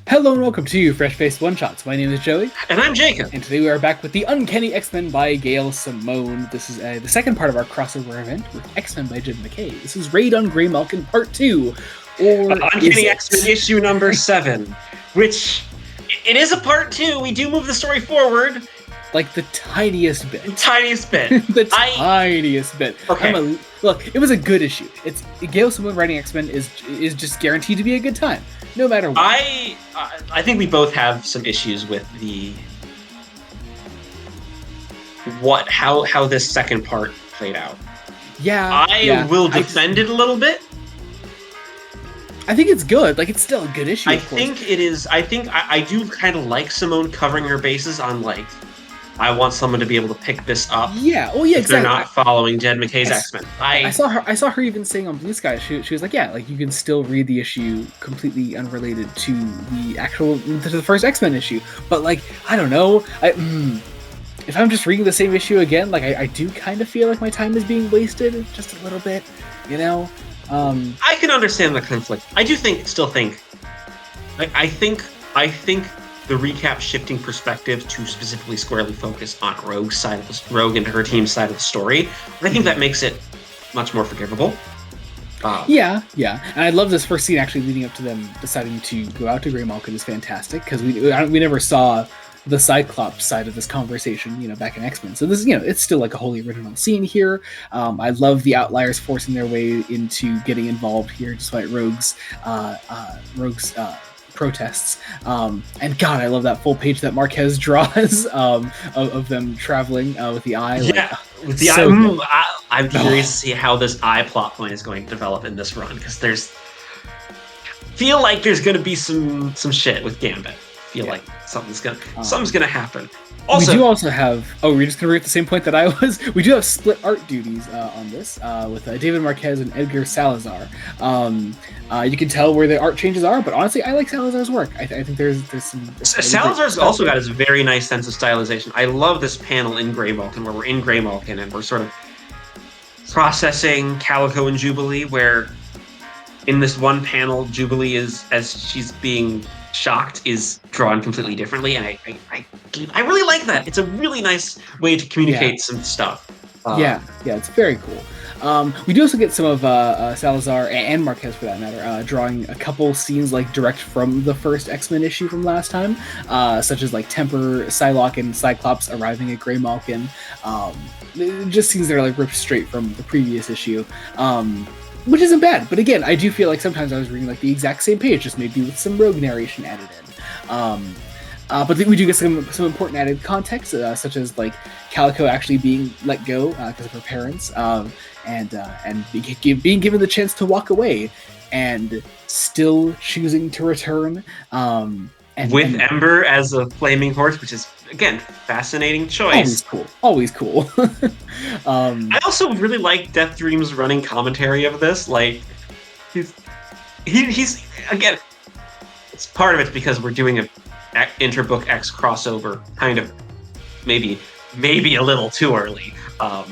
Hello and welcome to Fresh-Faced One-Shots. My name is Joey. And I'm Jacob. And today we are back with the Uncanny X-Men by Gail Simone. This is the second part of our crossover event with X-Men by Jim McKay. This is Raid on Greymalkin Part 2. Or Uncanny X-Men issue number 7, which it is a part 2. We do move the story forward. Like the tiniest bit. Tiniest bit. Tiniest bit. Okay. Look, it was a good issue. It's Gail Simone writing X-Men is just guaranteed to be a good time, no matter what. I think we both have some issues with how this second part played out. Yeah. I will defend it a little bit. I think it's good. Like, it's still a good issue. I think it is. I think I do kind of like Simone covering her bases on, like, I want someone to be able to pick this up. Yeah. Oh, yeah. If they're not following Jed McKay's X-Men. I saw her even saying on Blue Sky. She was like, yeah, like you can still read the issue completely unrelated to the first X-Men issue. But like, I don't know. If I'm just reading the same issue again, like I do kind of feel like my time is being wasted just a little bit. You know. I can understand the conflict. I do still think. I think the recap shifting perspective to specifically squarely focus on Rogue and her team's side of the story. I think that makes it much more forgivable. Yeah, and I love this first scene actually leading up to them deciding to go out to Greymalkin is fantastic because we never saw the Cyclops side of this conversation, back in X-Men. So this, it's still like a wholly original scene here. I love the Outliers forcing their way into getting involved here, despite Rogue's protests. And God, I love that full page that Marquez draws of them traveling with the eye. Yeah, with the eye. I'm curious to see how this eye plot point is going to develop in this run because feel like there's going to be some shit with Gambit. Like something's gonna happen. Also, we do also have. Oh, we're just gonna read the same point that I was. We do have split art duties on this with David Marquez and Edgar Salazar. You can tell where the art changes are, but honestly, I like Salazar's work. I think there's some. Salazar's also got his very nice sense of stylization. I love this panel in Greymalkin where we're in Greymalkin and we're sort of processing Calico and Jubilee. Where in this one panel, Jubilee is as she's being shocked is drawn completely differently, and I really like that. It's a really nice way to communicate some stuff. Yeah, it's very cool. We do also get some of Salazar and Marquez, for that matter, drawing a couple scenes like direct from the first X-Men issue from last time, such as like Temper, Psylocke, and Cyclops arriving at Greymalkin. Just scenes that are like ripped straight from the previous issue. Which isn't bad, but again, I do feel like sometimes I was reading like the exact same page, just maybe with some Rogue narration added in. But we do get some important added context, such as like Calico actually being let go because of her parents, and being given the chance to walk away, and still choosing to return. And Ember as a flaming horse, which is, again, fascinating choice. Always cool. I also really like Death Dream's running commentary of this. Like, he's again, it's part of it's because we're doing a Interbook X crossover, kind of maybe a little too early. I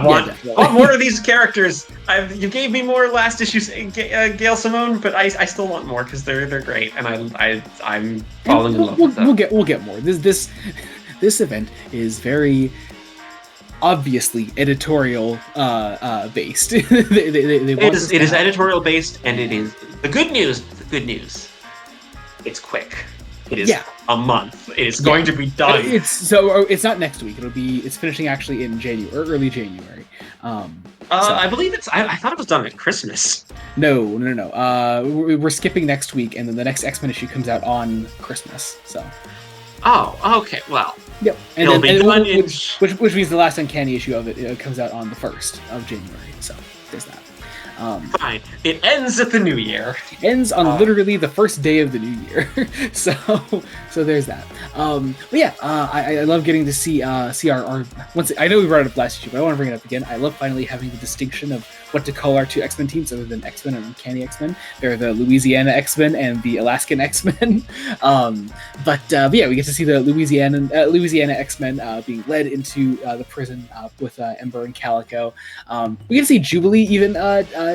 want more of these characters. You gave me more last issue, Gail Simone, but I still want more because they're great, and I'm falling in love with them. We'll get more. This event is very obviously editorial based. It is editorial based, and it is the good news. It's quick. It is a month. It is going to be done. It's not next week. It's finishing actually in January, or early January. I believe I thought it was done at Christmas. No. We're skipping next week, and then the next X-Men issue comes out on Christmas. So. Oh, okay. Well. Yep. Which means the last Uncanny issue of it comes out on the 1st of January. So there's that. Fine. It ends at the new year. Ends on literally the first day of the new year. so there's that. But yeah, I love getting to see our once. I know we brought it up last issue, but I want to bring it up again. I love finally having the distinction of what to call our two X-Men teams other than X-Men and Uncanny X-Men. They're the Louisiana X-Men and the Alaskan X-Men. But yeah, we get to see the Louisiana X-Men being led into the prison with Ember and Calico. We get to see Jubilee even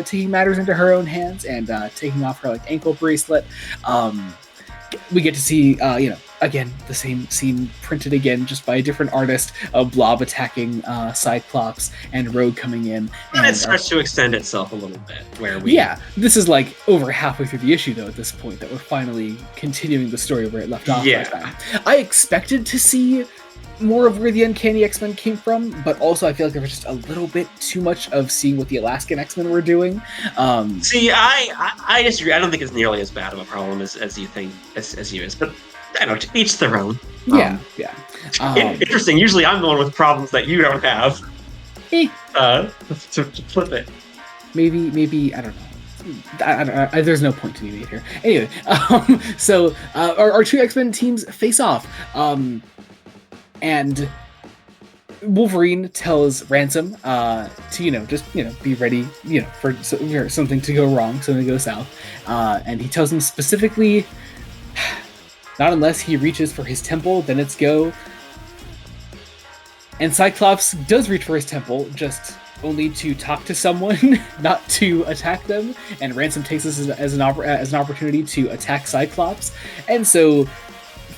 taking matters into her own hands and taking off her like ankle bracelet. We get to see, again, the same scene printed again, just by a different artist, of Blob attacking Cyclops and Rogue coming in. And it starts to extend itself a little bit, where we... Yeah, this is like over halfway through the issue, though, at this point, that we're finally continuing the story where it left off last time. I expected to see more of where the Uncanny X-Men came from, but also I feel like there was just a little bit too much of seeing what the Alaskan X-Men were doing. See, I disagree. I don't think it's nearly as bad of a problem as you think, as you is, but I don't know, to each their own. Yeah. Interesting. Usually I'm the one with problems that you don't have. To flip it. Maybe, I don't know. There's no point to be made here. Anyway, so our two X-Men teams face off. And Wolverine tells Ransom to, just, be ready, for something to go wrong, something to go south. And he tells him specifically, not unless he reaches for his temple, then it's go. And Cyclops does reach for his temple, just only to talk to someone, not to attack them. And Ransom takes this as an opportunity to attack Cyclops. And so,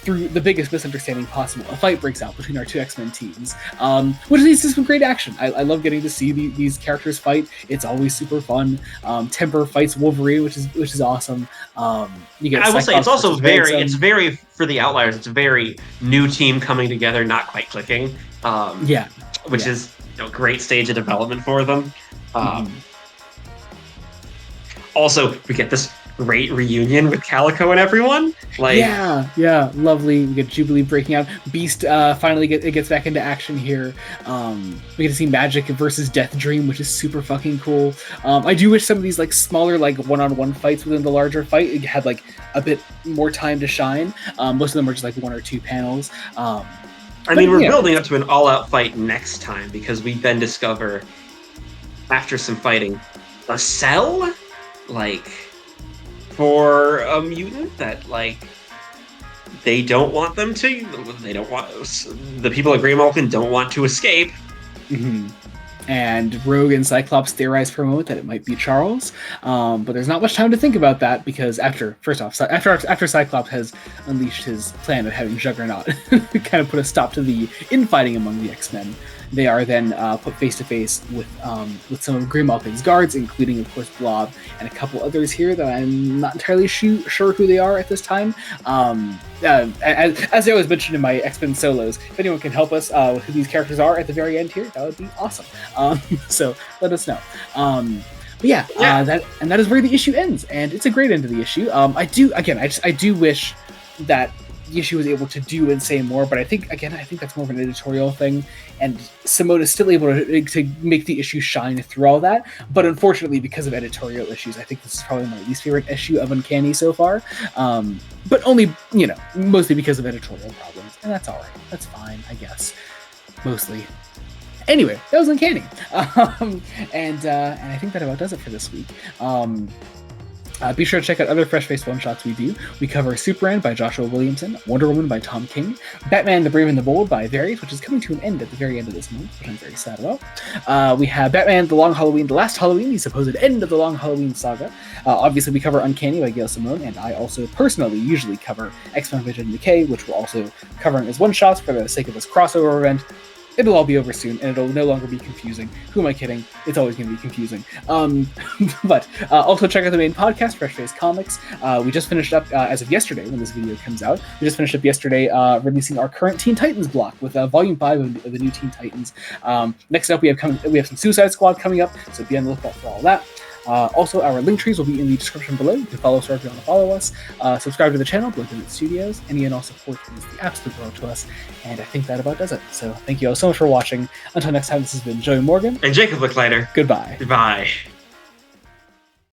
through the biggest misunderstanding possible, a fight breaks out between our two X-Men teams, which leads to some great action. I love getting to see these characters fight. It's always super fun. Temper fights Wolverine, which is awesome. You get. I will say it's also it's very for the outliers. It's a very new team coming together, not quite clicking. Which is great stage of development for them. Also, we get this great reunion with Calico and everyone. Lovely. We get Jubilee breaking out. Beast finally gets back into action here. We get to see Magic versus Death Dream, which is super fucking cool. I do wish some of these like smaller like one-on-one fights within the larger fight had like a bit more time to shine. Most of them are just like one or two panels. We're building up to an all-out fight next time, because we then discover, after some fighting, a cell for a mutant that they don't want them to. The people at Grey Malkin don't want to escape. Mm-hmm. And Rogue and Cyclops theorize for a moment that it might be Charles, but there's not much time to think about that, because after Cyclops has unleashed his plan of having Juggernaut kind of put a stop to the infighting among the X-Men, they are then put face to face with some of Grey Malkin's guards, including of course Blob and a couple others here that I'm not entirely sure who they are at this time. As I always mentioned in my X-Men solos, if anyone can help us with who these characters are at the very end here, that would be awesome. So let us know. That is where the issue ends, and it's a great end to the issue. I do wish that the issue was able to do and say more, but I think that's more of an editorial thing, and Simone is still able to make the issue shine through all that. But unfortunately, because of editorial issues, I think this is probably my least favorite issue of Uncanny so far. But only, mostly because of editorial problems, and that's all right. That's fine, I guess. Mostly. Anyway, that was Uncanny, and I think that about does it for this week. Be sure to check out other Fresh Face one-shots we do. We cover Superman by Joshua Williamson, Wonder Woman by Tom King, Batman the Brave and the Bold by Variant, which is coming to an end at the very end of this month, which I'm very sad about. We have Batman The Last Halloween, the supposed end of the Long Halloween saga. Obviously, we cover Uncanny by Gail Simone, and I also personally usually cover X-Men Vision and Decay, which we're also covering as one-shots for the sake of this crossover event. It'll all be over soon, and it'll no longer be confusing. Who am I kidding? It's always going to be confusing. But also check out the main podcast, Fresh Face Comics. We just finished up, as of yesterday, when this video comes out, releasing our current Teen Titans block with Volume 5 of the new Teen Titans. Next up, we have some Suicide Squad coming up, so be on the lookout for all that. Also, our link trees will be in the description below. You can follow us if you want to follow us. Subscribe to the channel, Blink Studios. Any and all support is the absolute world to us. And I think that about does it. So thank you all so much for watching. Until next time, this has been Joey Morgan. And Jacob Licklider. Goodbye. Goodbye.